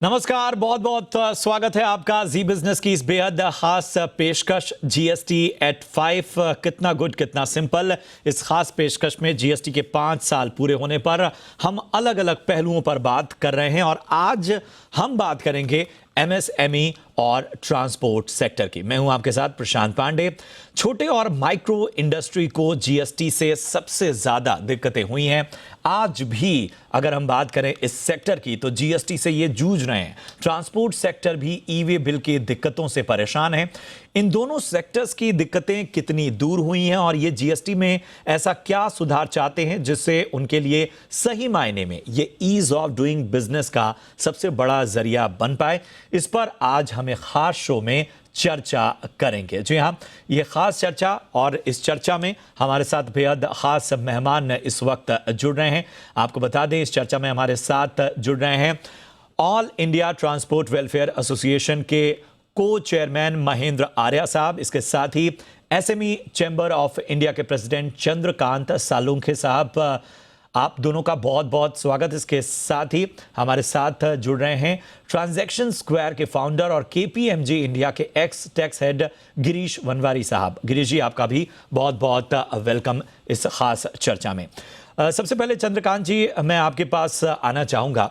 नमस्कार, बहुत बहुत स्वागत है आपका जी बिजनेस की इस बेहद खास पेशकश जीएसटी एट 5 कितना गुड कितना सिंपल। इस खास पेशकश में जीएसटी के 5 साल पूरे होने पर हम अलग अलग पहलुओं पर बात कर रहे हैं और आज हम बात करेंगे एमएसएमई और ट्रांसपोर्ट सेक्टर की। मैं हूं आपके साथ प्रशांत पांडे। छोटे और माइक्रो इंडस्ट्री को जीएसटी से सबसे ज्यादा दिक्कतें हुई हैं। आज भी अगर हम बात करें इस सेक्टर की तो जीएसटी से ये जूझ रहे हैं। ट्रांसपोर्ट सेक्टर भी ई वे बिल की दिक्कतों से परेशान है। इन दोनों सेक्टर्स की दिक्कतें कितनी दूर हुई हैं और ये जीएसटी में ऐसा क्या सुधार चाहते हैं जिससे उनके लिए सही मायने में ये ईज ऑफ डूइंग बिजनेस का सबसे बड़ा जरिया बन पाए, इस पर आज हमें खास शो में चर्चा करेंगे। जी हाँ, ये खास चर्चा और इस चर्चा में हमारे साथ बेहद खास मेहमान इस वक्त जुड़ रहे हैं। आपको बता दें, इस चर्चा में हमारे साथ जुड़ रहे हैं all India transport welfare association के को चेयरमैन महेंद्र आर्या साहब, इसके साथ ही एसएमई चैम्बर ऑफ इंडिया के प्रेसिडेंट चंद्रकांत सालुंखे साहब। आप दोनों का बहुत बहुत स्वागत। इसके साथ ही हमारे साथ जुड़ रहे हैं ट्रांजैक्शन स्क्वायर के फाउंडर और केपीएमजी इंडिया के x tax head Girish Vanwari साहब। गिरीश जी, आपका भी बहुत बहुत वेलकम इस खास चर्चा में। सबसे पहले चंद्रकांत जी, मैं आपके पास आना चाहूंगा।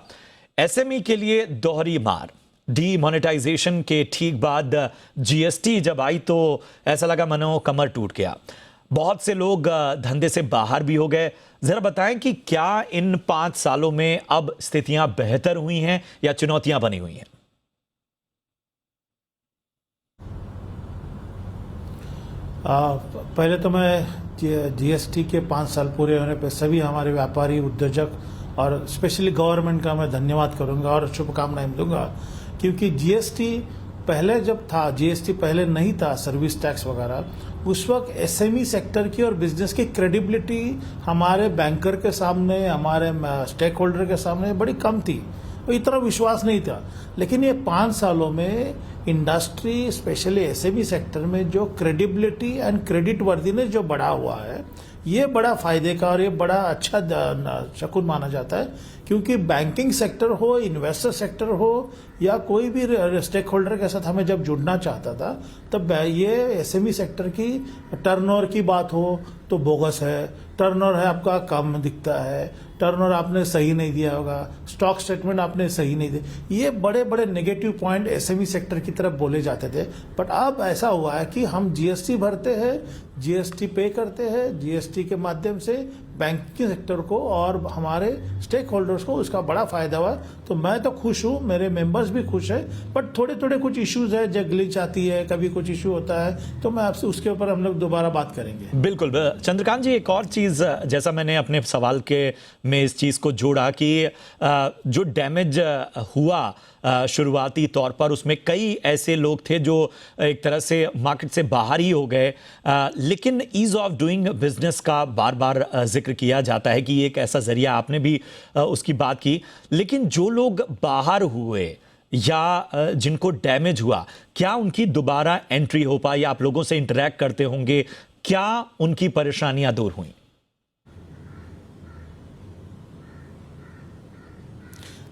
एसएमई के लिए दोहरी मार, डीमोनेटाइजेशन के ठीक बाद जीएसटी जब आई तो ऐसा लगा मानो कमर टूट गया। बहुत से लोग धंधे से बाहर भी हो गए। जरा बताएं कि क्या इन 5 सालों में अब स्थितियां बेहतर हुई हैं या चुनौतियां बनी हुई हैं? पहले तो मैं जीएसटी के 5 साल पूरे होने पर सभी हमारे व्यापारी, उद्योजक और स्पेशली गवर्नमेंट का मैं धन्यवाद करूंगा और शुभकामनाएं दूंगा, क्योंकि जीएसटी पहले जब था, जीएसटी पहले नहीं था, सर्विस टैक्स वगैरह, उस वक्त एसएमई सेक्टर की और बिजनेस की क्रेडिबिलिटी हमारे बैंकर के सामने, हमारे स्टेक होल्डर के सामने बड़ी कम थी, तो इतना विश्वास नहीं था। लेकिन ये 5 सालों में इंडस्ट्री, स्पेशली एसएमई सेक्टर में जो क्रेडिबिलिटी एंड क्रेडिट वर्दीनेस जो बढ़ा हुआ है, ये बड़ा फायदे का और ये बड़ा अच्छा शकुन माना जाता है, क्योंकि बैंकिंग सेक्टर हो, इन्वेस्टर सेक्टर हो या कोई भी स्टेक होल्डर के साथ हमें जब जुड़ना चाहता था, तब ये एसएमई सेक्टर की टर्नओवर की बात हो तो बोगस है, टर्नओवर है आपका कम दिखता है, टर्नओवर आपने सही नहीं दिया होगा, स्टॉक स्टेटमेंट आपने सही नहीं दिया, ये बड़े बड़े नेगेटिव पॉइंट एसएमई सेक्टर की तरफ बोले जाते थे। बट अब ऐसा हुआ है कि हम जीएसटी भरते हैं, जीएसटी पे करते हैं, जीएसटी के माध्यम से बैंकिंग सेक्टर को और हमारे स्टेक होल्डर्स को उसका बड़ा फायदा हुआ। तो मैं तो खुश हूँ, मेरे मेंबर्स भी खुश है, बट थोड़े थोड़े कुछ इश्यूज है, जब ग्लिच आती है, कभी कुछ इश्यू होता है, तो मैं आपसे उसके ऊपर हम लोग दोबारा बात करेंगे। बिल्कुल चंद्रकांत जी, एक और चीज, जैसा मैंने अपने सवाल के में इस चीज को जोड़ा कि जो डैमेज हुआ शुरुआती तौर पर, उसमें कई ऐसे लोग थे जो एक तरह से मार्केट से बाहर ही हो गए, लेकिन ईज ऑफ डूइंग बिजनेस का बार बार जिक्र किया जाता है कि ये एक ऐसा जरिया, आपने भी उसकी बात की। लेकिन जो लोग बाहर हुए या जिनको डैमेज हुआ, क्या उनकी दोबारा एंट्री हो पाई? आप लोगों से इंटरेक्ट करते होंगे, क्या उनकी परेशानियां दूर हुई?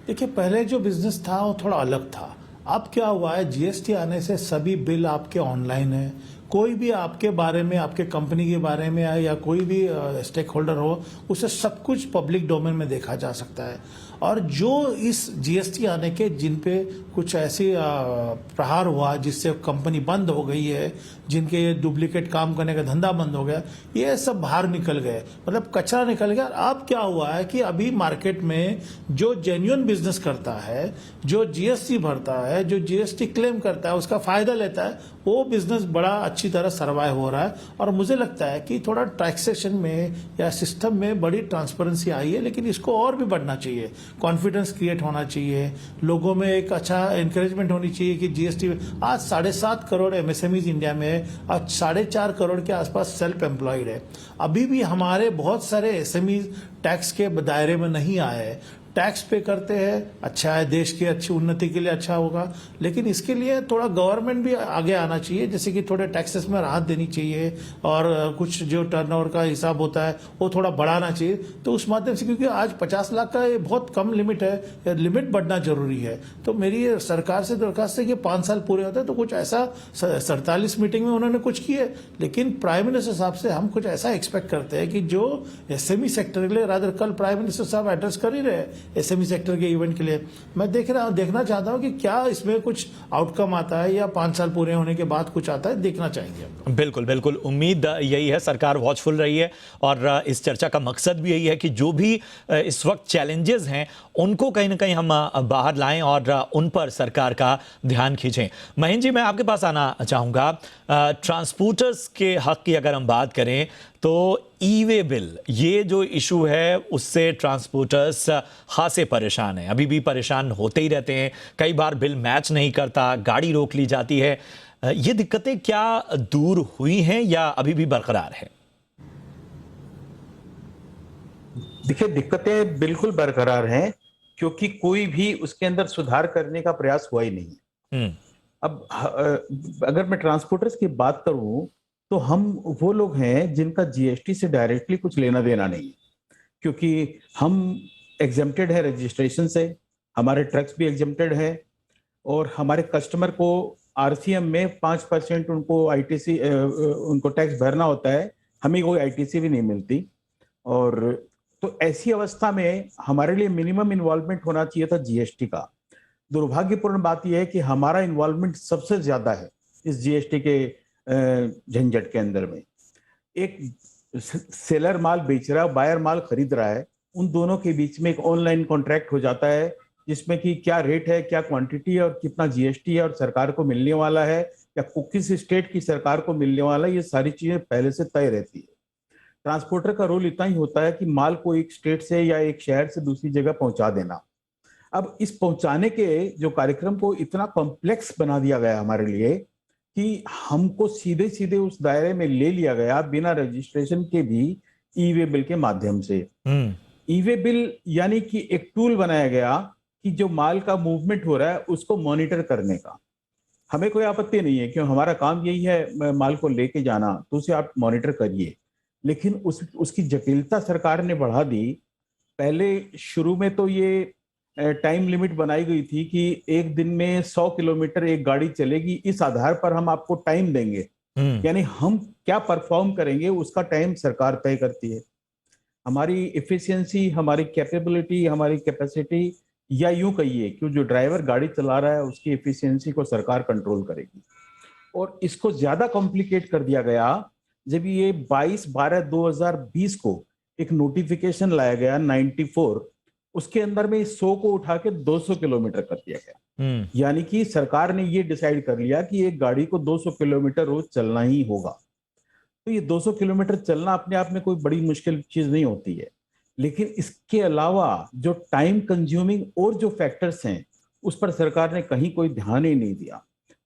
देखिए, पहले जो बिजनेस था वो थोड़ा अलग था। अब क्या हुआ है, जीएसटी आने से सभी बिल आपके ऑनलाइन है। कोई भी आपके बारे में, आपके कंपनी के बारे में या कोई भी स्टेक होल्डर हो, उसे सब कुछ पब्लिक डोमेन में देखा जा सकता है। और जो इस जीएसटी आने के जिन पे कुछ ऐसी प्रहार हुआ जिससे कंपनी बंद हो गई है, जिनके ये डुप्लीकेट काम करने का धंधा बंद हो गया, ये सब बाहर निकल गए, मतलब कचरा निकल गया। अब क्या हुआ है कि अभी मार्केट में जो जेन्युइन बिजनेस करता है, जो जीएसटी भरता है, जो जीएसटी क्लेम करता है, उसका फायदा लेता है, वो बिजनेस बड़ा अच्छी तरह सर्वाइव हो रहा है। और मुझे लगता है कि थोड़ा टैक्सेशन में या सिस्टम में बड़ी ट्रांसपेरेंसी आई है, लेकिन इसको और भी बढ़ना चाहिए। कॉन्फिडेंस क्रिएट होना चाहिए, लोगों में एक अच्छा एनकरेजमेंट होनी चाहिए कि जीएसटी आज 7.5 करोड़ एमएसएमईज इंडिया में है, आज 4.5 करोड़ के आसपास सेल्फ एम्प्लॉयड है। अभी भी हमारे बहुत सारे एसएमईज टैक्स के दायरे में नहीं आए हैं। टैक्स पे करते हैं, अच्छा है, देश की अच्छी उन्नति के लिए अच्छा होगा, लेकिन इसके लिए थोड़ा गवर्नमेंट भी आगे आना चाहिए, जैसे कि थोड़े टैक्सेस में राहत देनी चाहिए और कुछ जो टर्नओवर का हिसाब होता है वो थोड़ा बढ़ाना चाहिए। तो उस माध्यम से, क्योंकि आज 50 लाख का ये बहुत कम लिमिट है, लिमिट बढ़ना जरूरी है। तो मेरी सरकार से दरखास्त है कि 5 साल पूरे होते हैं तो कुछ ऐसा 47 मीटिंग में उन्होंने कुछ किए, लेकिन प्राइम मिनिस्टर साहब से हम कुछ ऐसा एक्सपेक्ट करते हैं कि जो एसएमई सेक्टर के लिए, रादर कल प्राइम मिनिस्टर साहब एड्रेस कर ही रहे एसएमई सेक्टर के इवेंट के लिए, मैं देखना चाहता हूं कि क्या इसमें कुछ आउटकम आता है या 5 साल पूरे होने के बाद कुछ आता है, देखना चाहेंगे हम। बिल्कुल बिल्कुल, उम्मीद यही है, सरकार वॉचफुल रही है और इस चर्चा का मकसद भी यही है कि जो भी इस वक्त चैलेंजेस हैं उनको कहीं ना कहीं हम बाहर लाएं और उन पर सरकार का ध्यान खींचें। महेंद्र जी, मैं आपके पास आना चाहूँगा। ट्रांसपोर्टर्स के हक की अगर हम बात करें तो ई वे बिल, ये जो इशू है उससे ट्रांसपोर्टर्स खासे परेशान हैं, अभी भी परेशान होते ही रहते हैं। कई बार बिल मैच नहीं करता, गाड़ी रोक ली जाती है। ये दिक्कतें क्या दूर हुई हैं या अभी भी बरकरार है? देखिए, दिक्कतें बिल्कुल बरकरार हैं, क्योंकि कोई भी उसके अंदर सुधार करने का प्रयास हुआ ही नहीं है। अब अगर मैं ट्रांसपोर्टर्स की बात करूं तो हम वो लोग हैं जिनका जीएसटी से डायरेक्टली कुछ लेना देना नहीं है, क्योंकि हम एग्जेम्प्टेड है रजिस्ट्रेशन से, हमारे ट्रक्स भी एग्जेम्प्टेड है और हमारे कस्टमर को आरसीएम में 5% उनको आईटीसी उनको टैक्स भरना होता है, हमें कोई आईटीसी भी नहीं मिलती। और तो ऐसी अवस्था में हमारे लिए मिनिमम इन्वॉल्वमेंट होना चाहिए था जीएसटी का। दुर्भाग्यपूर्ण बात यह है कि हमारा इन्वॉल्वमेंट सबसे ज्यादा है इस जीएसटी के झंझट के अंदर में। एक सेलर माल बेच रहा है, बायर माल खरीद रहा है, उन दोनों के बीच में एक ऑनलाइन कॉन्ट्रैक्ट हो जाता है जिसमें कि क्या रेट है, क्या क्वांटिटी है और कितना जीएसटी है और सरकार को मिलने वाला है या किस स्टेट की सरकार को मिलने वाला है, ये सारी चीजें पहले से तय रहती है। ट्रांसपोर्टर का रोल इतना ही होता है कि माल को एक स्टेट से या एक शहर से दूसरी जगह पहुंचा देना। अब इस पहुंचाने के जो कार्यक्रम को इतना कॉम्प्लेक्स बना दिया गया हमारे लिए कि हमको सीधे सीधे उस दायरे में ले लिया गया बिना रजिस्ट्रेशन के भी ई वे बिल के माध्यम से। ई वे बिल यानी कि एक टूल बनाया गया कि जो माल का मूवमेंट हो रहा है उसको मॉनिटर करने का। हमें कोई आपत्ति नहीं है, क्यों हमारा काम यही है माल को लेके जाना, तो उसे आप मॉनिटर करिए। लेकिन उसकी जटिलता सरकार ने बढ़ा दी। पहले शुरू में तो ये टाइम लिमिट बनाई गई थी कि एक दिन में 100 किलोमीटर एक गाड़ी चलेगी, इस आधार पर हम आपको टाइम देंगे, यानी हम क्या परफॉर्म करेंगे उसका टाइम सरकार तय करती है। हमारी एफिशिएंसी, हमारी कैपेबिलिटी, हमारी कैपेसिटी, या यूं कहिए कि जो ड्राइवर गाड़ी चला रहा है उसकी एफिशिएंसी को सरकार कंट्रोल करेगी। और इसको ज्यादा कॉम्प्लिकेट कर दिया गया जब ये 22/12/2020 को एक नोटिफिकेशन लाया गया 94, उसके अंदर में 100 को उठा के 200 किलोमीटर कर दिया गया। यानी कि सरकार ने ये डिसाइड कर लिया कि एक गाड़ी को 200 किलोमीटर रोज चलना ही होगा। तो ये 200 किलोमीटर चलना अपने आप में कोई बड़ी मुश्किल चीज नहीं होती है, लेकिन इसके अलावा जो टाइम कंज्यूमिंग और जो फैक्टर्स हैं उस पर सरकार ने कहीं कोई ध्यान ही नहीं दिया।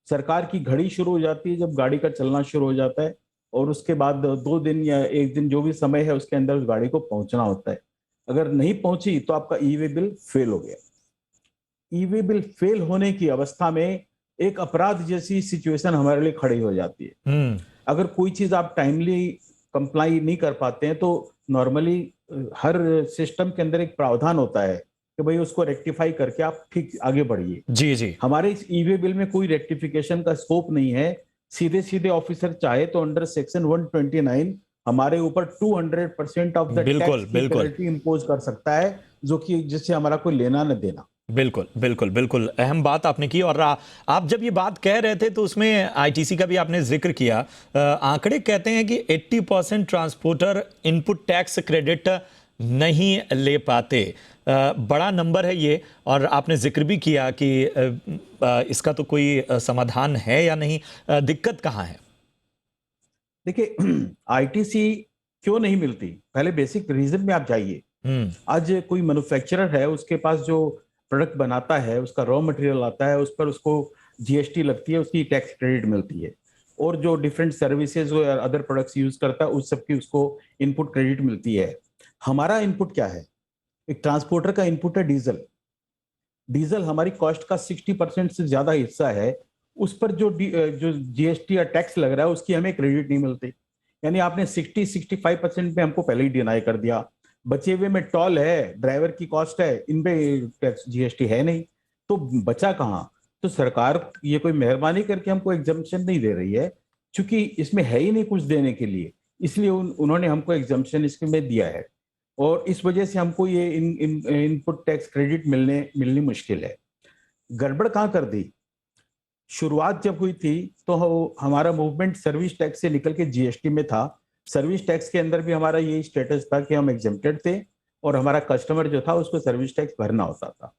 सरकार की घड़ी शुरू हो जाती है जब गाड़ी का चलना शुरू हो जाता है और उसके बाद 2 दिन या 1 दिन जो भी समय है उसके अंदर उस गाड़ी को पहुंचना होता है। अगर नहीं पहुंची तो आपका ई वे बिल फेल हो गया। ई वे बिल फेल होने की अवस्था में एक अपराध जैसी सिचुएशन हमारे लिए खड़ी हो जाती है। अगर कोई चीज आप टाइमली कंप्लाई नहीं कर पाते हैं तो नॉर्मली हर सिस्टम के अंदर एक प्रावधान होता है कि भाई उसको रेक्टिफाई करके आप ठीक आगे बढ़िए। जी जी, हमारे इस ई वे बिल में कोई रेक्टिफिकेशन का स्कोप नहीं है। सीधे सीधे ऑफिसर चाहे तो अंडर सेक्शन 129 हमारे ऊपर 200% ऑफ द टैक्स की पेनल्टी इंपोज कर सकता है, जो कि जिससे हमारा कोई लेना न देना। बिल्कुल बिल्कुल बिल्कुल, अहम बात आपने की। और आप जब ये बात कह रहे थे तो उसमें आईटीसी का भी आपने जिक्र किया। आंकड़े कहते हैं कि 80% ट्रांसपोर्टर इनपुट टैक्स क्रेडिट नहीं ले पाते। बड़ा नंबर है ये, और आपने जिक्र भी किया कि इसका तो कोई समाधान है या नहीं, दिक्कत कहाँ है? देखिए, आईटीसी क्यों नहीं मिलती, पहले बेसिक रीजन में आप जाइए। आज कोई मैन्युफैक्चरर है, उसके पास जो प्रोडक्ट बनाता है उसका रॉ मटेरियल आता है, उस पर उसको जीएसटी लगती है, उसकी टैक्स क्रेडिट मिलती है। और जो डिफरेंट सर्विसेज और अदर प्रोडक्ट्स यूज करता है उस सब की उसको इनपुट क्रेडिट मिलती है। हमारा इनपुट क्या है? एक ट्रांसपोर्टर का इनपुट है डीजल। डीजल हमारी कॉस्ट का 60% से ज्यादा हिस्सा है। उस पर जो जीएसटी या टैक्स लग रहा है उसकी हमें क्रेडिट नहीं मिलती। यानी आपने 60-65% पे हमको पहले ही डिनाई कर दिया। बचे हुए में टोल है, ड्राइवर की कॉस्ट है, इन पे टैक्स जीएसटी है नहीं, तो बचा कहाँ? तो सरकार ये कोई मेहरबानी करके हमको एग्जम्पशन नहीं दे रही है, क्योंकि इसमें है ही नहीं कुछ देने के लिए, इसलिए उन्होंने हमको एग्जम्पशन इसमें दिया है और इस वजह से हमको ये इनपुट टैक्स क्रेडिट मिलनी मुश्किल है। गड़बड़ कहाँ कर दी? शुरुआत जब हुई थी तो हमारा मूवमेंट सर्विस टैक्स से निकल के जीएसटी में था। सर्विस टैक्स के अंदर भी हमारा यही स्टेटस था कि हम एग्जेम्प्टेड थे और हमारा कस्टमर जो था उसको सर्विस टैक्स भरना होता था।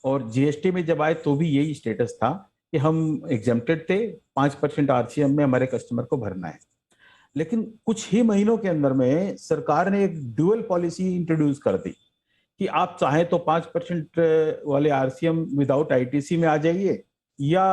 और जीएसटी में जब आए तो भी यही स्टेटस था कि हम एग्जेम्प्टेड थे, 5% आरसीएम में हमारे कस्टमर को भरना है। लेकिन कुछ ही महीनों के अंदर में सरकार ने एक ड्यूअल पॉलिसी इंट्रोड्यूस कर दी कि आप चाहें तो 5% वाले आरसीएम विदाउट आईटीसी में आ जाइए या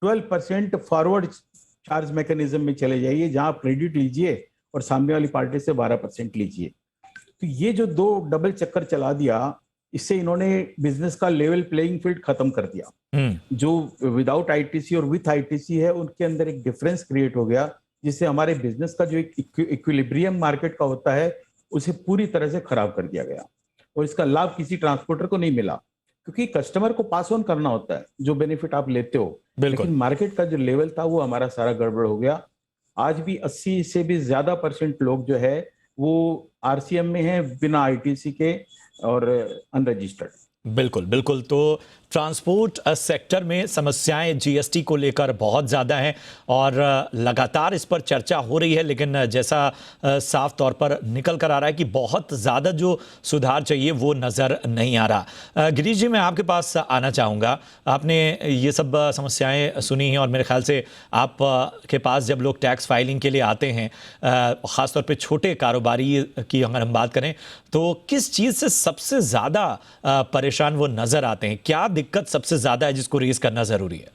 12% फॉरवर्ड चार्ज मैकेनिज्म में चले जाइए, जहां आप क्रेडिट लीजिए और सामने वाली पार्टी से 12% लीजिए। तो ये जो दो डबल चक्कर चला दिया, इससे इन्होंने बिजनेस का लेवल प्लेइंग फील्ड खत्म कर दिया। जो विदाउट आईटीसी और विथ आईटीसी है उनके अंदर एक डिफरेंस क्रिएट हो गया, जिससे हमारे बिजनेस का जो एक इक्विलिब्रियम मार्केट का होता है उसे पूरी तरह से खराब कर दिया गया और इसका लाभ किसी ट्रांसपोर्टर को नहीं मिला, क्योंकि कस्टमर को पास ऑन करना होता है जो बेनिफिट आप लेते हो, लेकिन मार्केट का जो लेवल था वो हमारा सारा गड़बड़ हो गया। आज भी 80 से भी ज्यादा % लोग जो है वो आरसीएम में है बिना आईटीसी के और अनरजिस्टर्ड। बिल्कुल बिल्कुल। तो ट्रांसपोर्ट सेक्टर में समस्याएं जीएसटी को लेकर बहुत ज़्यादा हैं और लगातार इस पर चर्चा हो रही है, लेकिन जैसा साफ तौर पर निकल कर आ रहा है कि बहुत ज़्यादा जो सुधार चाहिए वो नज़र नहीं आ रहा। गिरीश जी, मैं आपके पास आना चाहूँगा। आपने ये सब समस्याएं सुनी हैं और मेरे ख्याल से आप के पास जब लोग टैक्स फाइलिंग के लिए आते हैं, ख़ासतौर पर छोटे कारोबारी की अगर हम बात करें, तो किस चीज़ से सबसे ज़्यादा परेशान वो नज़र आते हैं? क्या दिक्कत सबसे ज्यादा है जिसको रेज करना जरूरी है?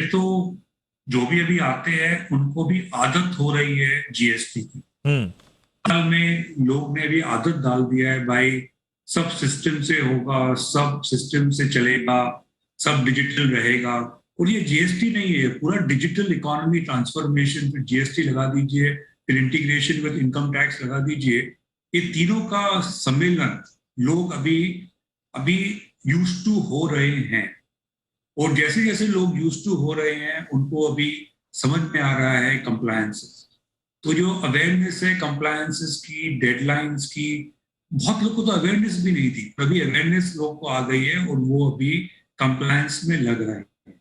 तो जो भी अभी आते हैं उनको भी आदत हो रही है जीएसटी की। में लोग ने भी आदत डाल दिया है, भाई सब सिस्टम से होगा, सब सिस्टम से चलेगा, सब डिजिटल रहेगा। और ये जीएसटी नहीं है, पूरा डिजिटल इकोनॉमी ट्रांसफॉर्मेशन। फिर जीएसटी लगा दीजिए, फिर इंटीग्रेशन विद इनकम टैक्स लगा दीजिए, ये तीनों का सम्मेलन लोग अभी यूज्ड टू हो रहे हैं। और जैसे जैसे लोग यूज्ड टू हो रहे हैं उनको अभी समझ में आ रहा है कंप्लायंसेस। तो जो अवेयरनेस है कंप्लायंसेस की, डेडलाइंस की, बहुत लोग को तो अवेयरनेस भी नहीं थी, अभी अवेयरनेस लोग को आ गई है और वो अभी कंप्लायंस में लग रहे हैं।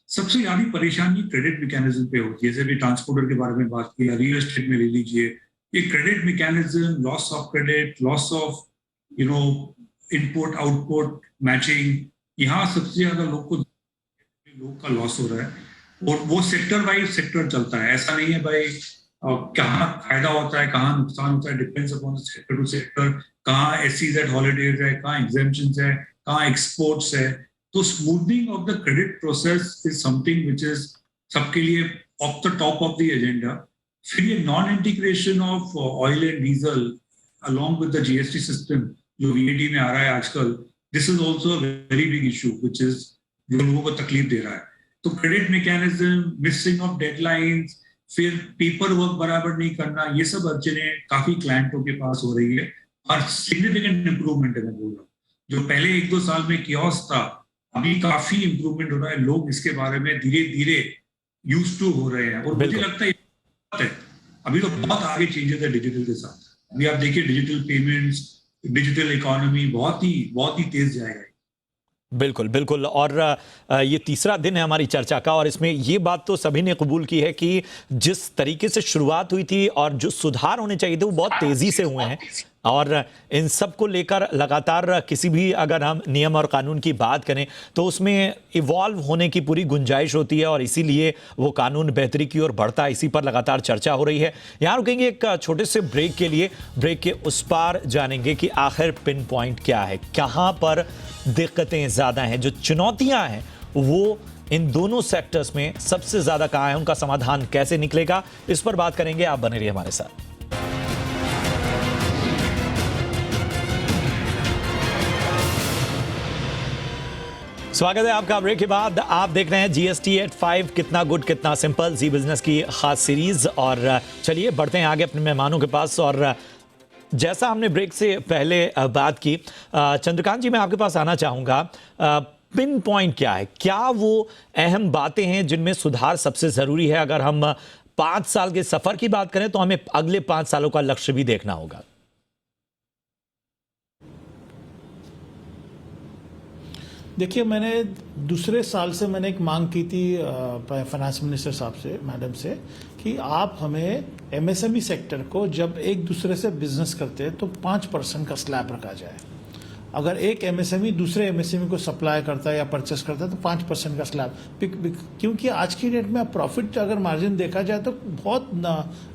सबसे ज्यादा परेशानी क्रेडिट मैकेनिज्म पे होती है। जैसे अभी ट्रांसपोर्टर के बारे में बात की, रियल एस्टेट में ले लीजिए, ये credit mechanism, loss of credit, loss of input output matching, यहाँ सबसे ज्यादा लोग का लॉस हो रहा है। और वो सेक्टर वाइज सेक्टर चलता है, ऐसा नहीं है भाई कहाँ फायदा होता है कहाँ नुकसान होता है, depends upon sector to sector. कहाँ SEZ हॉलीडेज है, कहाँ एग्जेम्पशंस है, कहाँ एक्सपोर्ट्स है। तो smoothening of the credit process is something which is सबके लिए of the top of the agenda. फिर ये non integration of oil and diesel along with the GST system जो VAT में आ रहा है आजकल, this is also very big issue which is जो लोगों को तकलीफ दे रहा है। तो credit mechanism, missing of deadlines, फिर पेपर वर्क बराबर नहीं करना, ये सब अड़चने काफी क्लाइंटों के पास हो रही है। और सिग्निफिकेंट इंप्रूवमेंट है, मैं बोल रहा हूँ। जो पहले 1-2 साल में कियोस्क था, अभी काफी इंप्रूवमेंट हो रहा है। लोग इसके बारे में धीरे धीरे यूज टू हो रहे हैं और मुझे लगता है अभी तो बहुत आगे चेंजेस है डिजिटल के साथ। अभी आप देखिए डिजिटल पेमेंट्स, डिजिटल इकोनॉमी बहुत ही तेज जाएगा। बिल्कुल बिल्कुल। और ये तीसरा दिन है हमारी चर्चा का और इसमें ये बात तो सभी ने कबूल की है कि जिस तरीके से शुरुआत हुई थी और जो सुधार होने चाहिए थे वो बहुत तेजी से हुए हैं और इन सब को लेकर लगातार किसी भी अगर हम नियम और कानून की बात करें तो उसमें इवॉल्व होने की पूरी गुंजाइश होती है और इसीलिए वो कानून बेहतरी की ओर बढ़ता है। इसी पर लगातार चर्चा हो रही है। यहाँ रुकेंगे एक छोटे से ब्रेक के लिए। ब्रेक के उस पार जानेंगे कि आखिर पिन पॉइंट क्या है, कहाँ पर दिक्कतें ज़्यादा हैं, जो चुनौतियाँ हैं वो इन दोनों सेक्टर्स में सबसे ज़्यादा कहाँ है, उनका समाधान कैसे निकलेगा, इस पर बात करेंगे। आप बने रहिए हमारे साथ। स्वागत है आपका ब्रेक के बाद। आप देख रहे हैं जीएसटी एट 5 कितना गुड कितना सिंपल, जी बिजनेस की खास सीरीज। और चलिए बढ़ते हैं आगे अपने मेहमानों के पास। और जैसा हमने ब्रेक से पहले बात की, चंद्रकांत जी मैं आपके पास आना चाहूँगा। पिन पॉइंट क्या है, क्या वो अहम बातें हैं जिनमें सुधार सबसे ज़रूरी है? अगर हम 5 साल के सफ़र की बात करें तो हमें अगले 5 सालों का लक्ष्य भी देखना होगा। देखिए, मैंने दूसरे साल से मैंने एक मांग की थी फाइनेंस मिनिस्टर साहब से, मैडम से, कि आप हमें एमएसएमई सेक्टर को जब एक दूसरे से बिजनेस करते हैं तो 5% का स्लैब रखा जाए। अगर एक एमएसएमई दूसरे एमएसएमई को सप्लाई करता है या परचेस करता है तो 5% का स्लैब, क्योंकि आज की डेट में प्रॉफिट अगर मार्जिन देखा जाए तो बहुत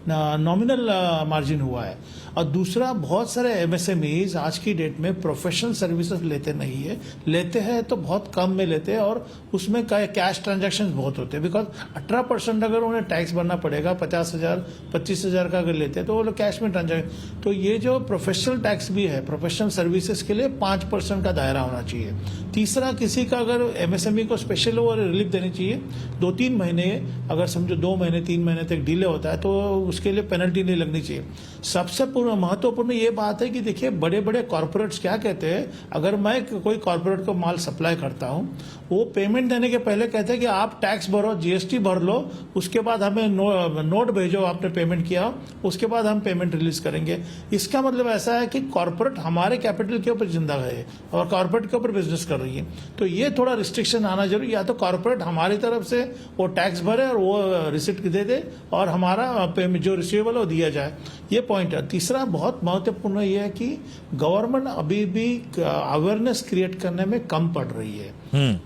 नॉमिनल मार्जिन हुआ है। और दूसरा, बहुत सारे एमएसएमईज आज की डेट में प्रोफेशनल सर्विसेज लेते नहीं है, लेते हैं तो बहुत कम में लेते हैं और उसमें कैश ट्रांजैक्शन बहुत होते हैं। बिकॉज 18% अगर उन्हें टैक्स भरना पड़ेगा, 50,000 25,000 का अगर लेते हैं तो वो लोग कैश में ट्रांजैक्शन। तो ये जो प्रोफेशनल टैक्स भी है, प्रोफेशनल सर्विसेज के लिए 5% का दायरा होना चाहिए। तीसरा, किसी का अगर एमएसएमई को स्पेशल और रिलीफ देनी चाहिए, 2-3 महीने, अगर समझो 2 महीने 3 महीने तक डिले होता है तो उसके लिए पेनल्टी नहीं लगनी चाहिए। सबसे महत्वपूर्ण ये बात है कि देखिए, बड़े बड़े कॉर्पोरेट्स क्या कहते हैं, अगर मैं कोई कॉर्पोरेट को माल सप्लाई करता हूं, वो पेमेंट देने के पहले कहते हैं कि आप टैक्स भरो, जीएसटी भर लो, उसके बाद हमें नोट भेजो आपने पेमेंट किया, उसके बाद हम पेमेंट रिलीज करेंगे। इसका मतलब ऐसा है कि कॉर्पोरेट हमारे कैपिटल के ऊपर जिंदा है और कॉर्पोरेट के ऊपर बिजनेस कर रही है। तो ये थोड़ा रिस्ट्रिक्शन आना जरूरी, या तो कॉर्पोरेट हमारी तरफ से वो टैक्स भरे और वो रिसिप्ट दे दे और हमारा जो रिसीवेबल वो दिया जाए। ये पॉइंट है। तीसरा बहुत महत्वपूर्ण ये है कि गवर्नमेंट अभी भी अवेयरनेस क्रिएट करने में कम पड़ रही है।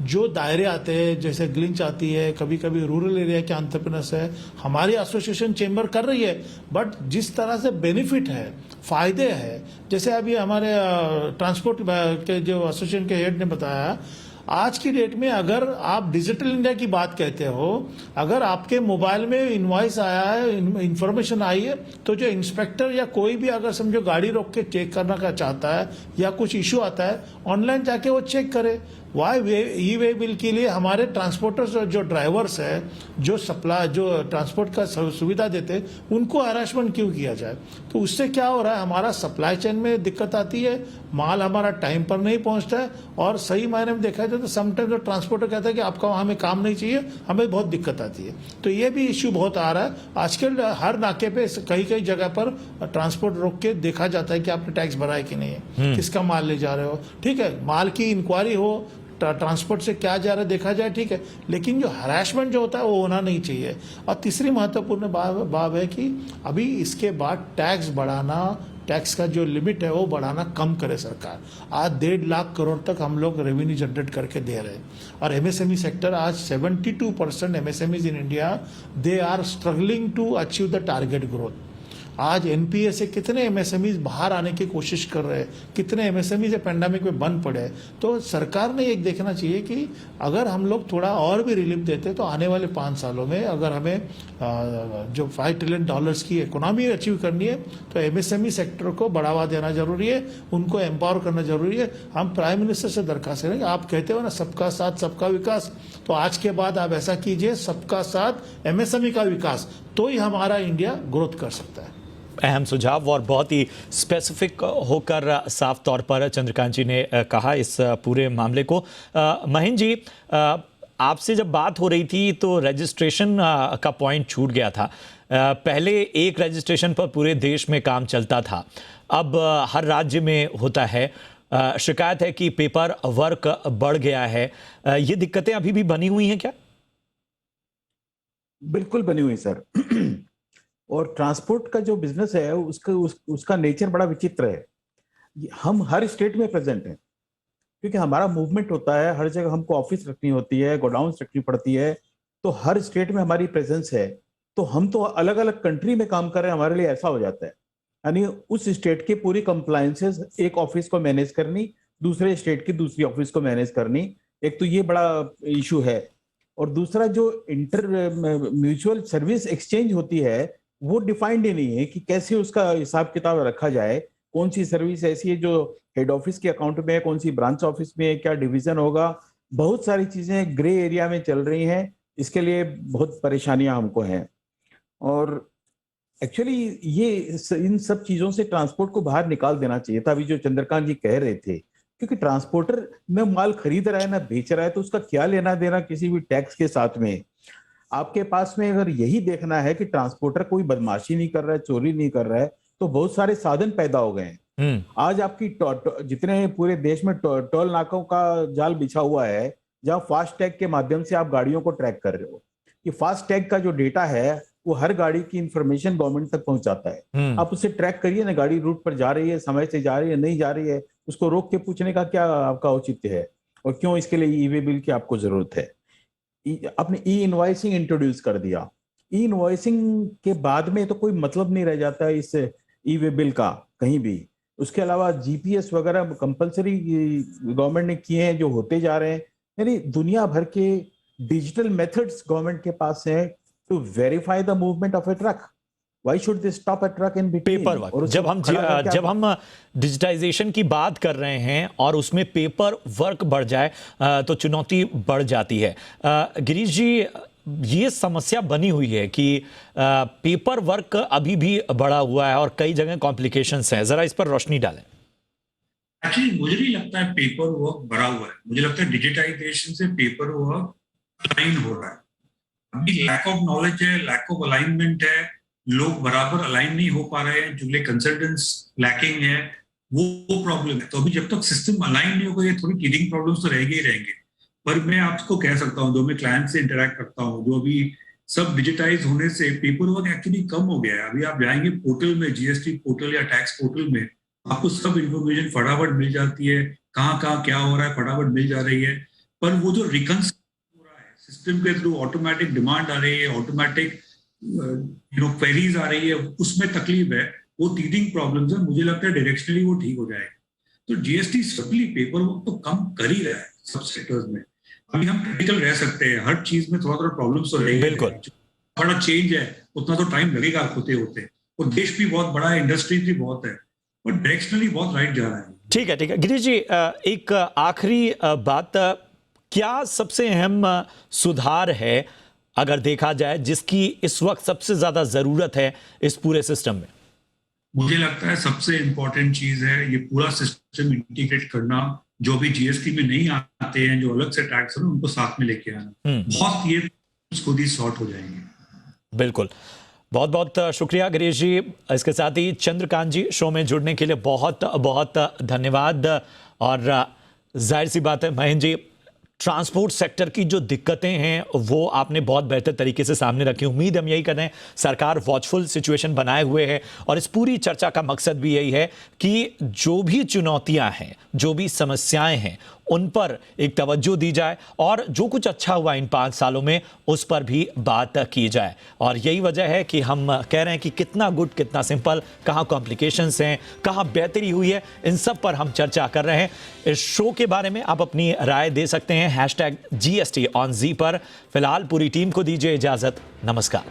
जो दायरे आते हैं, जैसे ग्लिंच आती है, कभी कभी रूरल एरिया के एंटरप्रेन्योर्स है, हमारी एसोसिएशन चेंबर कर रही है, बट जिस तरह से बेनिफिट है, फायदे है, जैसे अभी हमारे ट्रांसपोर्ट के जो एसोसिएशन के हेड ने बताया, आज की डेट में अगर आप डिजिटल इंडिया की बात कहते हो, अगर आपके मोबाइल में इनवॉइस आया है, इंफॉर्मेशन आई है, तो जो इंस्पेक्टर या कोई भी अगर समझो गाड़ी रोक के चेक करना का चाहता है या कुछ इश्यू आता है, ऑनलाइन जाके वो चेक करे। ई वे बिल के लिए हमारे ट्रांसपोर्टर्स और जो ड्राइवर्स है, जो ट्रांसपोर्ट का सुविधा देते, उनको हरासमेंट क्यों किया जाए? तो उससे क्या हो रहा है, हमारा सप्लाई चेन में दिक्कत आती है, माल हमारा टाइम पर नहीं पहुंचता है, और सही मायने में देखा जाए तो समटाइम जो ट्रांसपोर्टर कहता है कि आपका हमें काम नहीं चाहिए, हमें बहुत दिक्कत आती है। तो ये भी इश्यू बहुत आ रहा है आजकल। हर नाके पे कई जगह पर ट्रांसपोर्ट रोक के देखा जाता है कि आपने टैक्स भरा है कि नहीं है, किसका माल ले जा रहे हो। ठीक है, माल की इंक्वायरी हो, ट्रांसपोर्ट से क्या जा रहा है देखा जाए, ठीक है, लेकिन जो हरासमेंट जो होता है वो होना नहीं चाहिए। और तीसरी महत्वपूर्ण बात है कि अभी इसके बाद टैक्स बढ़ाना, टैक्स का जो लिमिट है वो बढ़ाना कम करे सरकार। आज 1.5 लाख करोड़ तक हम लोग रेवेन्यू जनरेट करके दे रहे हैं, और एमएसएमई सेक्टर आज 72% MSMEs in India, they are struggling to achieve the target growth. आज एनपीए से कितने एमएसएमईज बाहर आने की कोशिश कर रहे हैं, कितने एमएसएमईज पेंडेमिक में बंद पड़े हैं। तो सरकार ने एक देखना चाहिए कि अगर हम लोग थोड़ा और भी रिलीफ देते तो आने वाले 5 सालों में अगर हमें जो $5 ट्रिलियन की इकोनॉमी अचीव करनी है तो एमएसएमई सेक्टर को बढ़ावा देना जरूरी है, उनको एम्पावर करना जरूरी है। हम प्राइम मिनिस्टर से दरखास्त करेंगे, आप कहते हो ना सबका साथ सबका विकास, तो आज के बाद आप ऐसा कीजिए, सबका साथ एमएसएमई का विकास, तो ही हमारा इंडिया ग्रोथ कर सकता है। अहम सुझाव और बहुत ही स्पेसिफिक होकर साफ तौर पर चंद्रकांत जी ने कहा इस पूरे मामले को। महीन जी, आपसे जब बात हो रही थी तो रजिस्ट्रेशन का पॉइंट छूट गया था। पहले एक रजिस्ट्रेशन पर पूरे देश में काम चलता था, अब हर राज्य में होता है। शिकायत है कि पेपर वर्क बढ़ गया है। ये दिक्कतें अभी भी बनी हुई हैं क्या? बिल्कुल बनी हुई सर। और ट्रांसपोर्ट का जो बिजनेस है उसका नेचर बड़ा विचित्र है। हम हर स्टेट में प्रेजेंट हैं, क्योंकि हमारा मूवमेंट होता है, हर जगह हमको ऑफिस रखनी होती है, गोडाउन्स रखनी पड़ती है, तो हर स्टेट में हमारी प्रेजेंस है। तो हम तो अलग अलग कंट्री में काम कर रहे हैं, हमारे लिए ऐसा हो जाता है। यानी उस स्टेट की पूरी कंप्लायंसेस एक ऑफिस को मैनेज करनी, दूसरे स्टेट की दूसरी ऑफिस को मैनेज करनी, एक तो ये बड़ा इशू है। और दूसरा, जो इंटर म्यूचुअल सर्विस एक्सचेंज होती है वो डिफाइंड ही नहीं है कि कैसे उसका हिसाब किताब रखा जाए। कौन सी सर्विस ऐसी है जो हेड ऑफिस के अकाउंट में है, कौन सी ब्रांच ऑफिस में है, क्या डिवीजन होगा, बहुत सारी चीजें ग्रे एरिया में चल रही हैं, इसके लिए बहुत परेशानियां हमको हैं। और एक्चुअली ये इन सब चीजों से ट्रांसपोर्ट को बाहर निकाल देना चाहिए था, अभी जो चंद्रकांत जी कह रहे थे, क्योंकि ट्रांसपोर्टर न माल खरीद रहा है ना बेच रहा है, तो उसका क्या लेना देना किसी भी टैक्स के साथ में। आपके पास में अगर यही देखना है कि ट्रांसपोर्टर कोई बदमाशी नहीं कर रहा है, चोरी नहीं कर रहा है, तो बहुत सारे साधन पैदा हो गए हैं। आज आपकी जितने पूरे देश में टोल नाकों का जाल बिछा हुआ है, जहां फास्ट टैग के माध्यम से आप गाड़ियों को ट्रैक कर रहे हो, कि फास्ट टैग का जो डेटा है वो हर गाड़ी की इंफॉर्मेशन गवर्नमेंट तक पहुंचाता है। आप उसे ट्रैक करिए ना, गाड़ी रूट पर जा रही है, समय से जा रही है, नहीं जा रही है, उसको रोक के पूछने का क्या आपका औचित्य है, और क्यों इसके लिए ई वे बिल की आपको जरूरत है। आपने ई इनवॉइसिंग इंट्रोड्यूस कर दिया, ई इनवॉइसिंग के बाद में तो कोई मतलब नहीं रह जाता इस ई वे बिल का कहीं भी। उसके अलावा जीपीएस वगैरह कंपलसरी गवर्नमेंट ने किए हैं, जो होते जा रहे हैं। यानी दुनिया भर के डिजिटल मेथड्स गवर्नमेंट के पास हैं to verify the movement of a truck. Why should they stop a truck in between? Paper work, जब हम डिजिटाइजेशन की बात कर रहे हैं और उसमें पेपर वर्क बढ़ जाए तो चुनौती बढ़ जाती है। गिरीश जी, ये समस्या बनी हुई है कि पेपर वर्क अभी भी बढ़ा हुआ है और कई जगह कॉम्प्लिकेशंस हैं, जरा इस पर रोशनी डालें। एक्चुअली मुझे नहीं लगता है पेपर वर्क बढ़ा हुआ है, मुझे लगता है डिजिटाइजेशन से पेपर वर्क अलाइन हो रहा है। अभी लैक ऑफ नॉलेज है, लैक ऑफ अलाइनमेंट है, लोग बराबर अलाइन नहीं हो पा रहे हैं, जो कंसल्टेंट्स लैकिंग है, वो प्रॉब्लम है। तो अभी जब तक सिस्टम अलाइन नहीं होगा, ये थोड़ी टीडिंग प्रॉब्लम्स तो रहेंगे ही रहेंगे। पर मैं आपको कह सकता हूँ, जो मैं क्लाइंट से इंटरेक्ट करता हूँ, जो अभी सब डिजिटाइज होने से पेपर वर्क एक्चुअली कम हो गया है। अभी आप जाएंगे पोर्टल में, जीएसटी पोर्टल या टैक्स पोर्टल में, आपको सब इंफॉर्मेशन फटाफट मिल जाती है, कहाँ कहाँ क्या हो रहा है फटाफट मिल जा रही है। पर वो जो रिकंस हो रहा है सिस्टम के थ्रू, ऑटोमेटिक डिमांड आ रही है, ऑटोमेटिक क्वेरीज आ रही है, उसमें तकलीफ है, वो टीडिंग प्रॉब्लम्स है। मुझे लगता है डायरेक्शनली वो ठीक हो जाएगा। तो जीएसटी सबली पेपर वर्क तो कम कर ही रहा है सब सेक्टर्स में। अभी हम क्रिटिकल रह सकते हैं, हर चीज में थोड़ा थोड़ा प्रॉब्लम्स तो रहेगी, बिल्कुल बड़ा चेंज है, उतना तो टाइम लगेगा होते होते, और देश भी बहुत बड़ा है, इंडस्ट्री भी बहुत है, पर डायरेक्शनली बहुत राइट जा रहा है। ठीक है गिरीश जी, एक आखिरी बात, क्या सबसे अहम सुधार है अगर देखा जाए जिसकी इस वक्त सबसे ज्यादा जरूरत है इस पूरे सिस्टम में? मुझे लगता है सबसे इंपॉर्टेंट चीज है ये पूरा सिस्टम इंटीग्रेट करना। जो भी जीएसटी में नहीं आते हैं, जो अलग से टैक्स है, उनको साथ में लेके आना, बहुत ये खुद ही सॉर्ट हो जाएंगे। बिल्कुल, बहुत बहुत शुक्रिया गिरीश जी। इसके साथ ही चंद्रकांत जी, शो में जुड़ने के लिए बहुत बहुत धन्यवाद। और जाहिर सी बात है महेंद्र जी, ट्रांसपोर्ट सेक्टर की जो दिक्कतें हैं वो आपने बहुत बेहतर तरीके से सामने रखी। उम्मीद हम यही कर रहे हैं, सरकार वॉचफुल सिचुएशन बनाए हुए है, और इस पूरी चर्चा का मकसद भी यही है कि जो भी चुनौतियां हैं, जो भी समस्याएं हैं, उन पर एक तवज्जो दी जाए, और जो कुछ अच्छा हुआ इन 5 सालों में उस पर भी बात की जाए। और यही वजह है कि हम कह रहे हैं कि कितना गुड, कितना सिंपल, कहाँ कॉम्प्लिकेशंस हैं, कहाँ बेहतरी हुई है, इन सब पर हम चर्चा कर रहे हैं। इस शो के बारे में आप अपनी राय दे सकते हैं #GST on Z पर। फिलहाल पूरी टीम को दीजिए इजाजत, नमस्कार।